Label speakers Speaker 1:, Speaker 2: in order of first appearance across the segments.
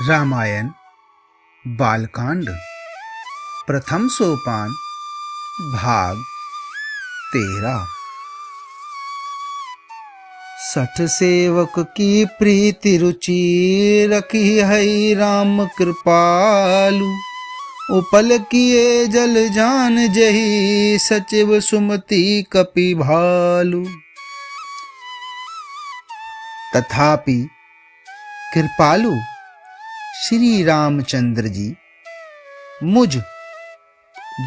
Speaker 1: रामायण बालकांड प्रथम सोपान भाग 13। सठ सेवक की प्रीति रुचि रखी है राम कृपालु। उपल किए जल जान जही सचिव सुमति कपि भालु। तथापि कृपालु श्री रामचंद्र जी मुझ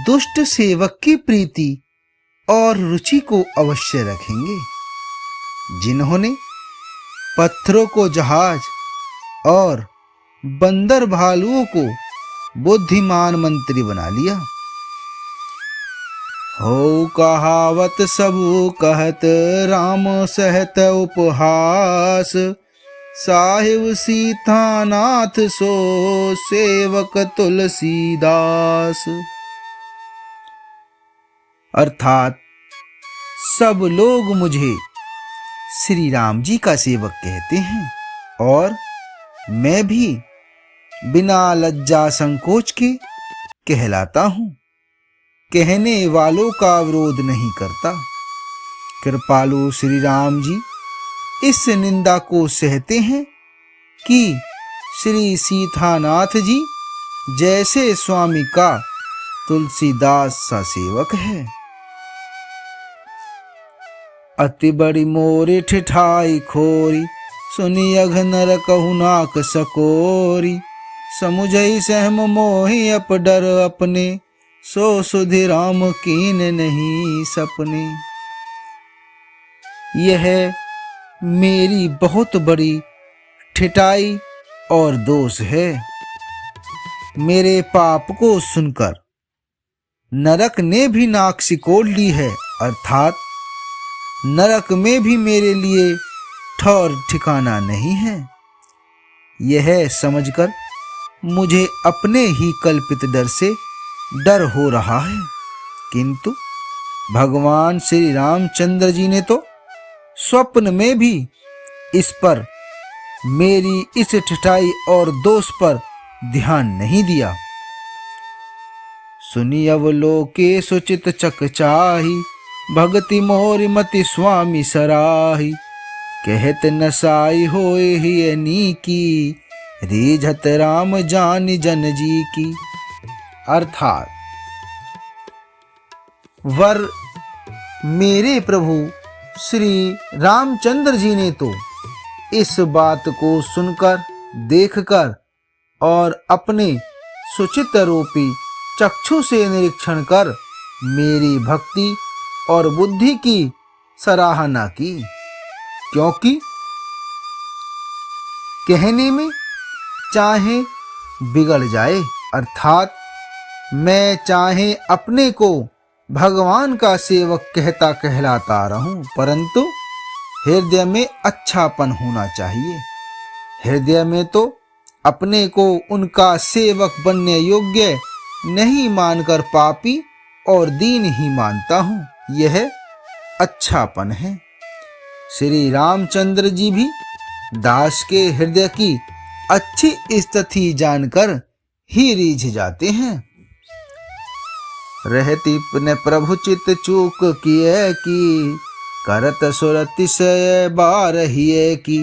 Speaker 1: दुष्ट सेवक की प्रीति और रुचि को अवश्य रखेंगे, जिन्होंने पत्थरों को जहाज और बंदर भालुओं को बुद्धिमान मंत्री बना लिया। हो कहावत सबू कहत राम सहत उपहास। साहिब सीतानाथ सो सेवक तुलसीदास। अर्थात सब लोग मुझे श्री राम जी का सेवक कहते हैं और मैं भी बिना लज्जा संकोच के कहलाता हूँ। कहने वालों का विरोध नहीं करता। कृपालु श्री राम जी इस निंदा को सहते हैं कि श्री सीतानाथ जी जैसे स्वामी का तुलसीदास सा सेवक है। अति बड़ी मोरी ठिठाई खोरी सुनी अघ नर कहु नाक सकोरी। समुझई सहम मोहि अप डर अपने सो सुधि राम कीन नहीं सपने। यह मेरी बहुत बड़ी ठिठाई और दोष है। मेरे पाप को सुनकर नरक ने भी नाक सिकोड़ ली है, अर्थात नरक में भी मेरे लिए ठौर ठिकाना नहीं है। यह समझकर मुझे अपने ही कल्पित डर से डर हो रहा है, किंतु भगवान श्री रामचंद्र जी ने तो स्वप्न में भी इस पर मेरी इस ठिठाई और दोष पर ध्यान नहीं दिया। सुनी अवलोके सुचित चकचाही भगति मोरि मति स्वामी सराही। कहत नसाई होए ही नीकी रीझत राम जान जन जी की। अर्थात वर मेरे प्रभु श्री रामचंद्र जी ने तो इस बात को सुनकर देखकर और अपने सुचित रूपी चक्षु से निरीक्षण कर मेरी भक्ति और बुद्धि की सराहना की, क्योंकि कहने में चाहे बिगड़ जाए, अर्थात मैं चाहे अपने को भगवान का सेवक कहता कहलाता रहूं, परंतु हृदय में अच्छापन होना चाहिए। हृदय में तो अपने को उनका सेवक बनने योग्य नहीं मानकर पापी और दीन ही मानता हूं। यह अच्छापन है। श्री रामचंद्र जी भी दास के हृदय की अच्छी स्थिति जानकर ही रीझ जाते हैं। रहती ने प्रभु चित चूक किए की करत सुरतिशय बारहिए की।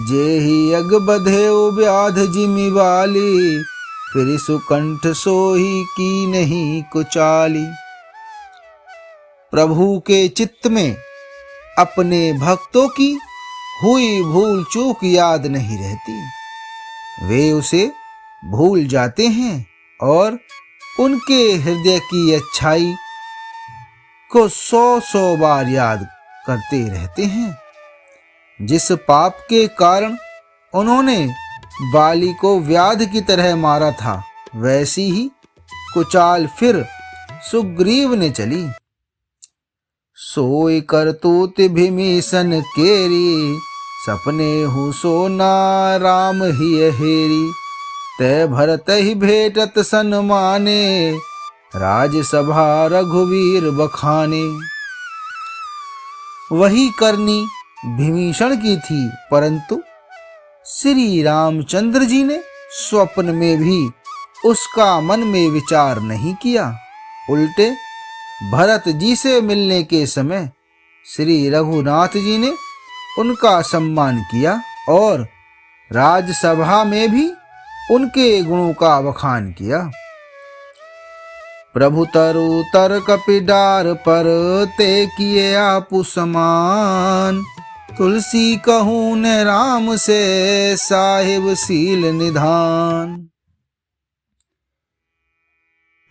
Speaker 1: जेहि अग बधे व्याध जिमि वाली फिर सुकंठ सोही की नहीं कुचाली। प्रभु के चित्त में अपने भक्तों की हुई भूल चूक याद नहीं रहती। वे उसे भूल जाते हैं और उनके हृदय की अच्छाई को 100 बार याद करते रहते हैं। जिस पाप के कारण उन्होंने बाली को व्याध की तरह मारा था, वैसी ही कुचाल फिर सुग्रीव ने चली। सोई करतूत भीमीसन केरी सपने हूँ सोना राम ही हेरी। तय भरत ही भेटत सन्माने राजसभा रघुवीर बखाने। वही करनी विभीषण की थी, परंतु श्री रामचंद्र जी ने स्वप्न में भी उसका मन में विचार नहीं किया। उल्टे भरत जी से मिलने के समय श्री रघुनाथ जी ने उनका सम्मान किया और राजसभा में भी उनके गुणों का बखान किया। प्रभु तरु तर कपिडार पर ते किए आपु समान, तुलसी कहूँ न राम से साहिब सील निधान।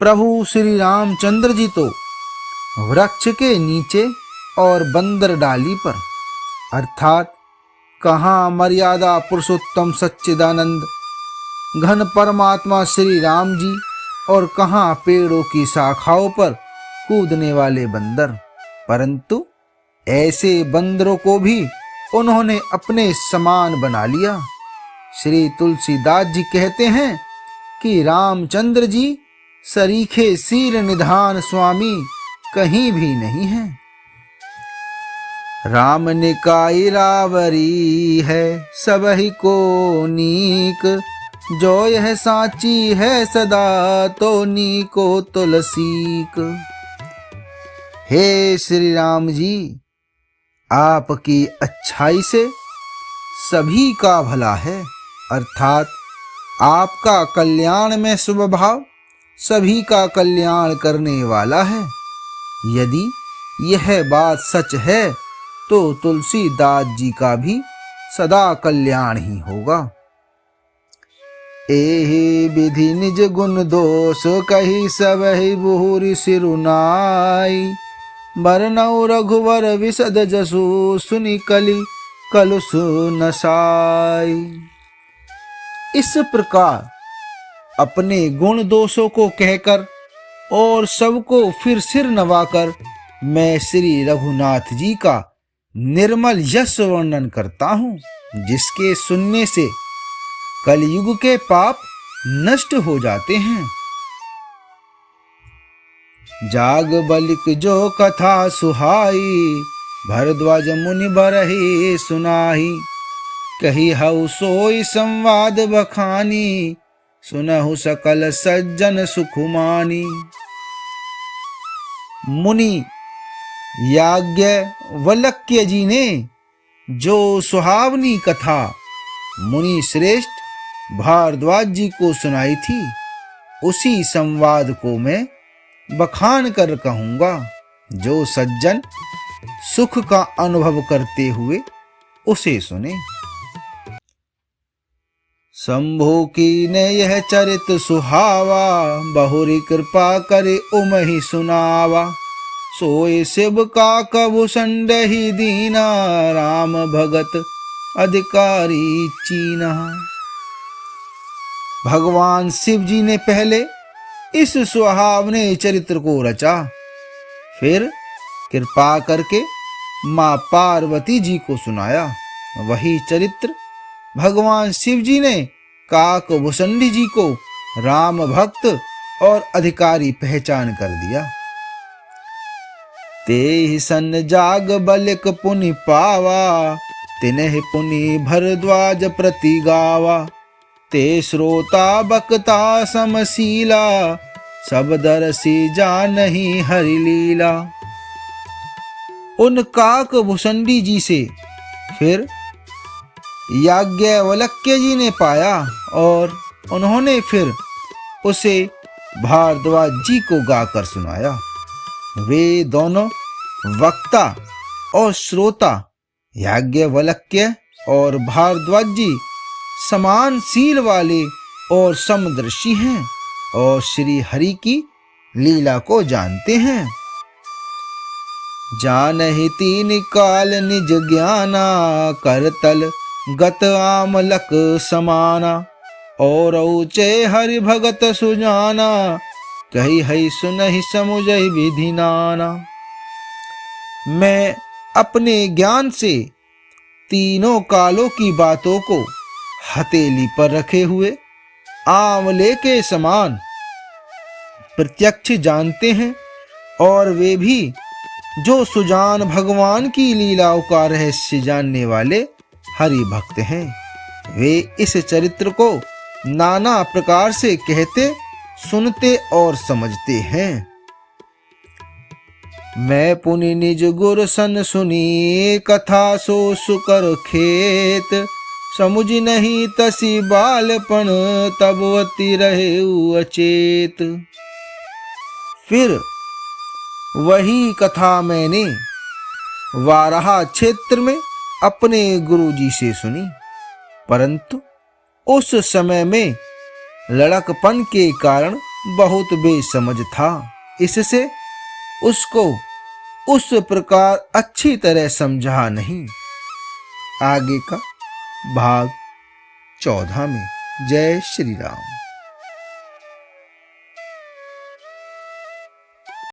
Speaker 1: प्रभु श्री रामचंद्र जी तो वृक्ष के नीचे और बंदर डाली पर, अर्थात कहाँ मर्यादा पुरुषोत्तम सच्चिदानंद घन परमात्मा श्री राम जी और कहाँ पेड़ों की शाखाओं पर कूदने वाले बंदर, परंतु ऐसे बंदरों को भी उन्होंने अपने समान बना लिया। श्री तुलसीदास जी कहते हैं कि रामचंद्र जी सरीखे सील निधान स्वामी कहीं भी नहीं है। राम निकाई रावरी है सबहि को नीक, जो यह साची है सदा तो नीको तुलसीक। हे श्री राम जी, आपकी अच्छाई से सभी का भला है, अर्थात आपका कल्याण में स्वभाव सभी का कल्याण करने वाला है। यदि यह बात सच है तो तुलसीदास जी का भी सदा कल्याण ही होगा। एहि विधि निज गुण दोष कही सबहि बुहुरि सिरुनाई, बरनऊ रघुवर विशद जसु सुनि कलि कलुष नसाई। इस प्रकार अपने गुण दोषों को कहकर और सबको फिर सिर नवाकर मैं श्री रघुनाथ जी का निर्मल यश वर्णन करता हूँ, जिसके सुनने से कलयुग के पाप नष्ट हो जाते हैं। जाग बलिक जो कथा सुहाई, भरद्वाज मुनि बरहि सुनाही, कही हऊ सोई संवाद बखानी, सुनहु सकल सज्जन सुखुमानी। मुनि याज्ञवल्क्य जी ने जो सुहावनी कथा मुनि श्रेष्ठ भारद्वाज जी को सुनाई थी, उसी संवाद को मैं बखान कर कहूँगा। जो सज्जन सुख का अनुभव करते हुए उसे सुने। शंभु की ने यह चरित सुहावा, बहुरी कृपा करे उमहि सुनावा, सोए शिव का कबु संडहि दीना, राम भगत अधिकारी चीना। भगवान शिव जी ने पहले इस सुहावने चरित्र को रचा, फिर कृपा करके माँ पार्वती जी को सुनाया। वही चरित्र भगवान शिव जी ने काक भुसंडी जी को राम भक्त और अधिकारी पहचान कर दिया। ते सन जाग बलिक पुनि पावा, तिन्ह पुनि भरद्वाज प्रति गावा, ते श्रोता बक्ता समशीला, सब दरसी जानहि हरि लीला। उन काक भुसंडी जी से फिर याज्ञवल्क्य जी ने पाया और उन्होंने फिर उसे भारद्वाज जी को गाकर सुनाया। वे दोनों वक्ता और श्रोता याज्ञवल्क्य और भारद्वाज जी समान सील वाले और समदर्शी हैं और श्री हरि की लीला को जानते हैं। जानहि तीन काल निज ज्ञाना, करतल गत आमलक समाना, और ऊंचे हरि भगत सुजाना, कही है सुनहि समुझहि विधि नाना। मैं अपने ज्ञान से तीनों कालों की बातों को हथेली पर रखे हुए आंवले के समान प्रत्यक्ष जानते हैं, और वे भी जो सुजान भगवान की लीलाओं का रहस्य जानने वाले हरि भक्त हैं, वे इस चरित्र को नाना प्रकार से कहते, सुनते और समझते हैं। मैं पुनि निज गुर सन सुनी, कथा सो सुकर खेत, समुझ नहीं तसी बालपन, तब अति रहे अचेत। फिर वही कथा मैंने वाराहा क्षेत्र में अपने गुरुजी से सुनी, परंतु उस समय में लड़कपन के कारण बहुत बेसमझ था, इससे उसको उस प्रकार अच्छी तरह समझा नहीं। आगे का भाग 14 में। जय श्री राम।